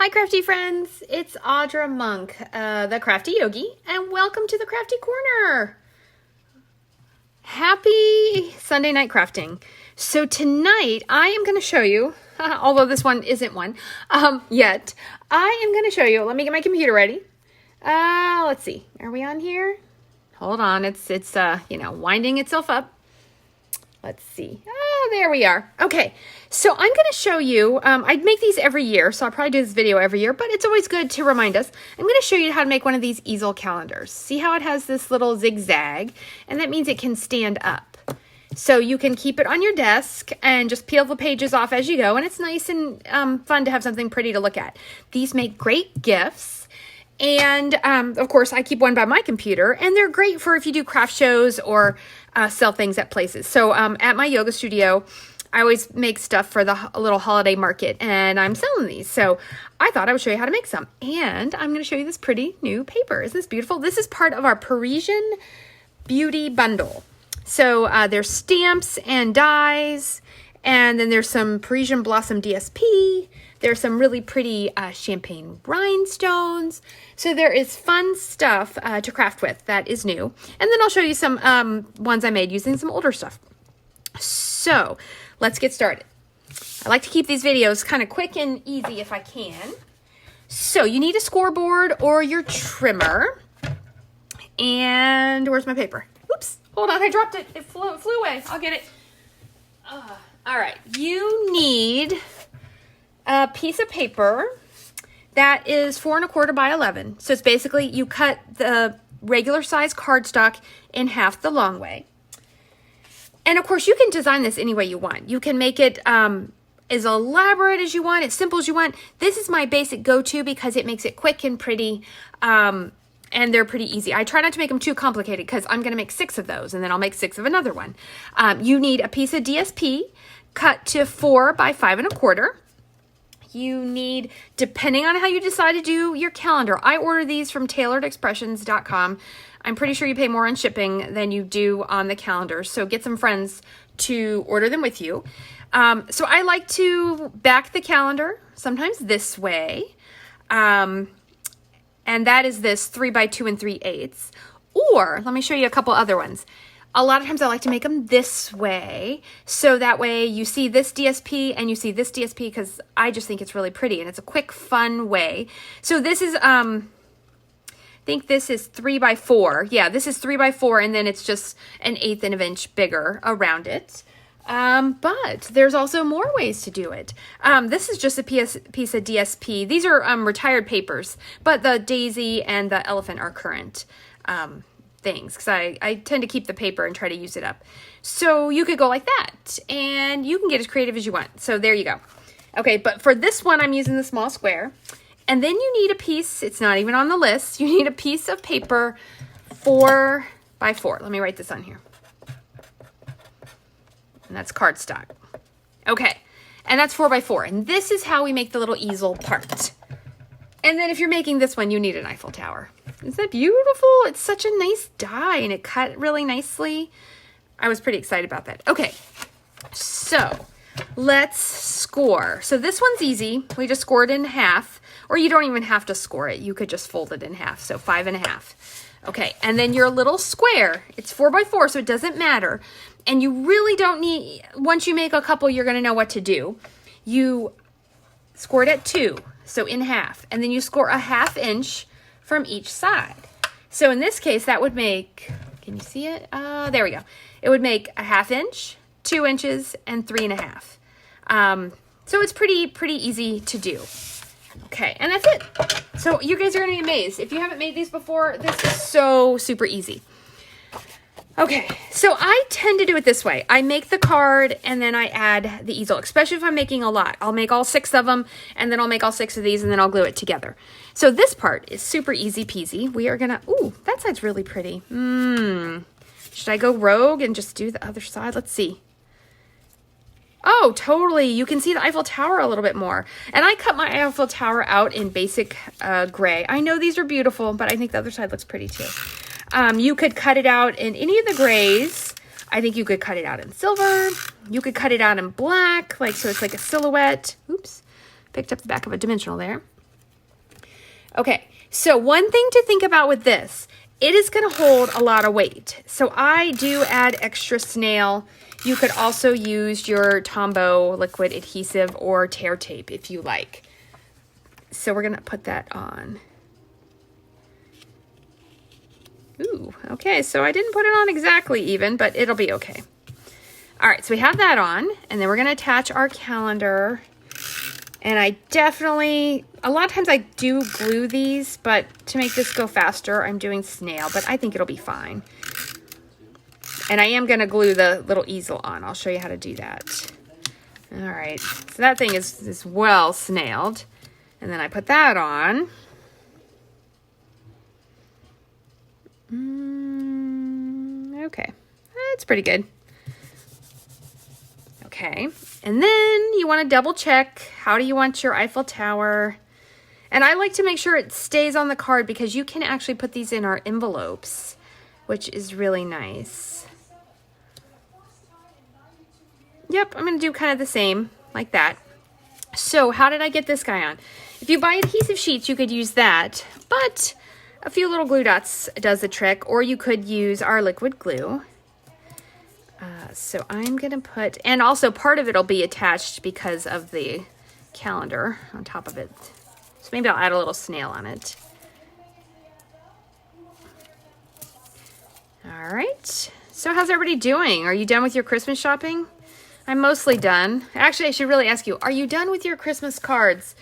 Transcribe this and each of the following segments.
Hi crafty friends, it's Audra Monk, the Crafty Yogi, and welcome to the Crafty Corner. Happy Sunday night crafting. So tonight I am going to show you, although this one isn't one yet, I am going to show you, let me get my computer ready. Let's see, are we on here? Hold on, it's winding itself up. Let's see. Oh, there we are. Okay, so I'm going to show you, I make these every year, so I'll probably do this video every year, but it's always good to remind us. I'm going to show you how to make one of these easel calendars. See how it has this little zigzag, and that means it can stand up. So you can keep it on your desk and just peel the pages off as you go, and it's nice and fun to have something pretty to look at. These make great gifts. And, of course, I keep one by my computer, and they're great for if you do craft shows or sell things at places. So at my yoga studio, I always make stuff for the little holiday market, and I'm selling these. So I thought I would show you how to make some. And I'm going to show you this pretty new paper. Isn't this beautiful? This is part of our Parisian Beauty Bundle. So there's stamps and dies, and then there's some Parisian Blossom DSP. There's some really pretty champagne rhinestones. So there is fun stuff to craft with that is new. And then I'll show you some ones I made using some older stuff. So let's get started. I like to keep these videos kind of quick and easy if I can. So you need a scoreboard or your trimmer. And where's my paper? Oops, hold on, I dropped it. It flew away. I'll get it. All right, you need a piece of paper that is 4 1/4 by 11. So it's basically you cut the regular size cardstock in half the long way. And of course you can design this any way you want. You can make it as elaborate as you want, as simple as you want. This is my basic go-to because it makes it quick and pretty, and they're pretty easy. I try not to make them too complicated because I'm going to make 6 of those and then I'll make 6 of another one. You need a piece of DSP cut to 4 by 5 1/4. You need, depending on how you decide to do your calendar, I order these from tailoredexpressions.com. I'm pretty sure you pay more on shipping than you do on the calendar. So get some friends to order them with you. So I like to back the calendar, sometimes this way. And that is this 3 by 2 3/8. Or let me show you a couple other ones. A lot of times I like to make them this way, so that way you see this DSP and you see this DSP because I just think it's really pretty and it's a quick, fun way. So this is, I think this is 3 by 4. Yeah, this is 3 by 4 and then it's just 1/8 of an inch bigger around it. But there's also more ways to do it. This is just a piece of DSP. These are retired papers, but the daisy and the elephant are current things because I tend to keep the paper and try to use it up. So you could go like that and you can get as creative as you want. So there you go. Okay, but for this one, I'm using the small square. And then you need a piece, it's not even on the list, you need a piece of paper 4 by 4. Let me write this on here. And that's cardstock. Okay, and that's 4 by 4. And this is how we make the little easel part. And then if you're making this one, you need an Eiffel Tower. Isn't that beautiful? It's such a nice die and it cut really nicely. I was pretty excited about that. Okay, so let's score. So this one's easy. We just score it in half, or you don't even have to score it. You could just fold it in half, so 5 1/2. Okay, and then your little square, it's 4 by 4, so it doesn't matter. And you really don't need, once you make a couple, you're gonna know what to do. You score it at 2, so in half, and then you score a 1/2 inch from each side. So in this case, that would make, can you see it? There we go. It would make a 1/2 inch, 2 inches, and 3 1/2. So it's pretty easy to do. Okay, and that's it. So you guys are gonna be amazed. If you haven't made these before, this is so super easy. Okay, so I tend to do it this way. I make the card and then I add the easel, especially if I'm making a lot. I'll make all 6 of them and then I'll make all 6 of these and then I'll glue it together. So this part is super easy peasy. We are gonna, ooh, that side's really pretty. Should I go rogue and just do the other side? Let's see. Oh, totally. You can see the Eiffel Tower a little bit more. And I cut my Eiffel Tower out in basic gray. I know these are beautiful, but I think the other side looks pretty too. You could cut it out in any of the grays. I think you could cut it out in silver. You could cut it out in black, like so it's like a silhouette. Oops, picked up the back of a dimensional there. Okay, so one thing to think about with this, it is going to hold a lot of weight. So I do add extra snail. You could also use your Tombow liquid adhesive or tear tape if you like. So we're going to put that on. Ooh, okay, so I didn't put it on exactly even, but it'll be okay. All right, so we have that on, and then we're going to attach our calendar. And I definitely, a lot of times I do glue these, but to make this go faster, I'm doing snail, but I think it'll be fine. And I am going to glue the little easel on. I'll show you how to do that. All right, so that thing is well snailed. And then I put that on. Okay, that's pretty good. Okay, and then you want to double check, how do you want your Eiffel Tower? And I like to make sure it stays on the card because you can actually put these in our envelopes, which is really nice. Yep, I'm going to do kind of the same, like that. So how did I get this guy on? If you buy adhesive sheets, you could use that, but a few little glue dots does the trick, or you could use our liquid glue. So I'm going to put, and also part of it will be attached because of the calendar on top of it. So maybe I'll add a little snail on it. All right. So how's everybody doing? Are you done with your Christmas shopping? I'm mostly done. Actually, I should really ask you, are you done with your Christmas cards?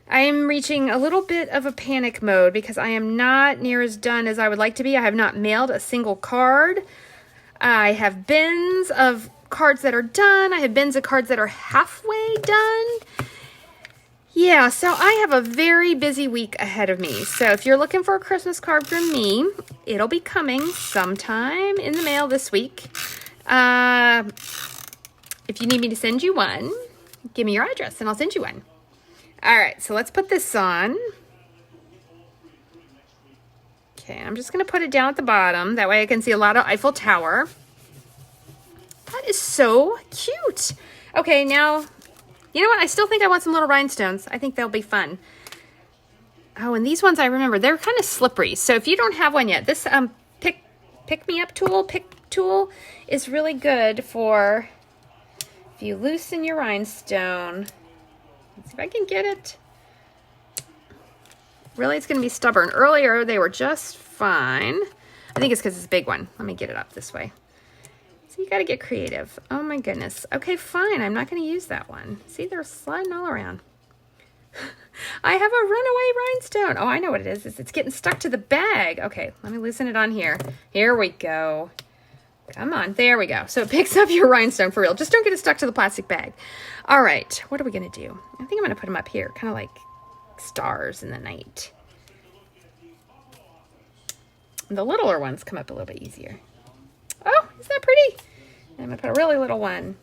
I am reaching a little bit of a panic mode because I am not near as done as I would like to be. I have not mailed a single card. I have bins of cards that are done. I have bins of cards that are halfway done. Yeah, so I have a very busy week ahead of me. So if you're looking for a Christmas card from me, it'll be coming sometime in the mail this week. If you need me to send you one, give me your address and I'll send you one. All right, so let's put this on. Okay, I'm just going to put it down at the bottom. That way I can see a lot of Eiffel Tower. That is so cute. Okay, now, you know what? I still think I want some little rhinestones. I think they'll be fun. Oh, and these ones I remember, they're kind of slippery. So if you don't have one yet, this pick tool is really good for if you loosen your rhinestone. Let's see if I can get it. Really, it's going to be stubborn. Earlier, they were just fine. I think it's because it's a big one. Let me get it up this way. So you got to get creative. Oh my goodness. Okay, fine. I'm not going to use that one. See, they're sliding all around. I have a runaway rhinestone. Oh, I know what it is. It's getting stuck to the bag. Okay, let me loosen it on here. Here we go. Come on. There we go. So it picks up your rhinestone for real. Just don't get it stuck to the plastic bag. All right. What are we going to do? I think I'm going to put them up here, kind of like stars in the night. The littler ones come up a little bit easier. Oh, isn't that pretty? I'm going to put a really little one.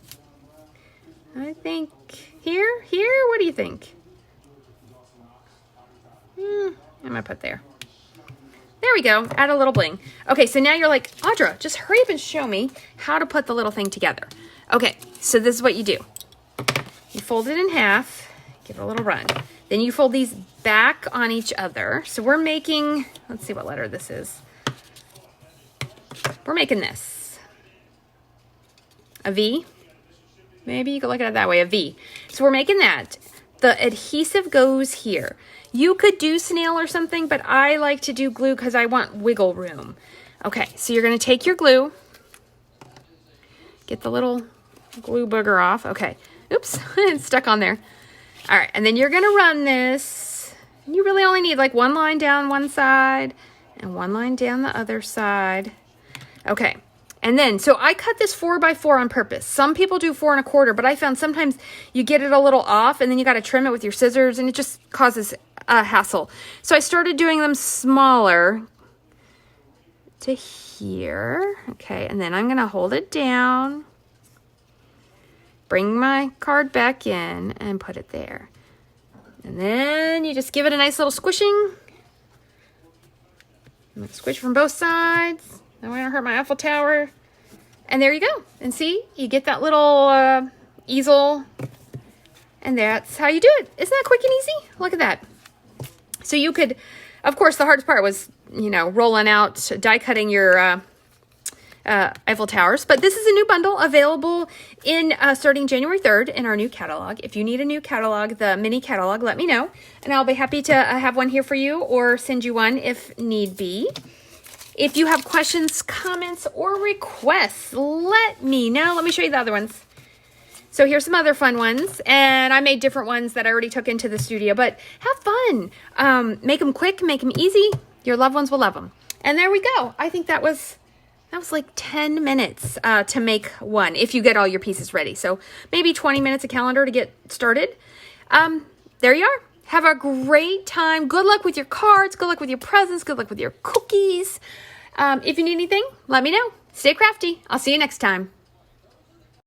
I think here, what do you think? I'm going to put there. There we go. Add a little bling. Okay, so now you're like, Audra, just hurry up and show me how to put the little thing together. Okay, so this is what you do. You fold it in half, give it a little run. Then you fold these back on each other. So we're making, let's see what letter this is. We're making this. A V. Maybe you could look at it that way, a V. So we're making that. The adhesive goes here. You could do snail or something, but I like to do glue because I want wiggle room. Okay, so you're going to take your glue. Get the little glue booger off. Okay. Oops, it's stuck on there. All right, and then you're going to run this. You really only need like one line down one side and one line down the other side. Okay, and then, so I cut this 4x4 on purpose. Some people do 4 1/4, but I found sometimes you get it a little off and then you got to trim it with your scissors and it just causes a hassle. So I started doing them smaller to here. Okay, and then I'm going to hold it down, bring my card back in and put it there. And then you just give it a nice little squishing. I'm going to squish from both sides. Don't want to hurt my Eiffel Tower. And there you go. And see, you get that little easel. And that's how you do it. Isn't that quick and easy? Look at that. So you could, of course, the hardest part was, you know, rolling out, die cutting your Eiffel Towers. But this is a new bundle available in starting January 3rd in our new catalog. If you need a new catalog, the mini catalog, let me know. And I'll be happy to have one here for you or send you one if need be. If you have questions, comments, or requests, let me know. Let me show you the other ones. So here's some other fun ones, and I made different ones that I already took into the studio, but have fun. Make them quick, make them easy. Your loved ones will love them. And there we go. I think that was like 10 minutes to make one if you get all your pieces ready. So maybe 20 minutes a calendar to get started. There you are. Have a great time. Good luck with your cards. Good luck with your presents. Good luck with your cookies. If you need anything, let me know. Stay crafty. I'll see you next time.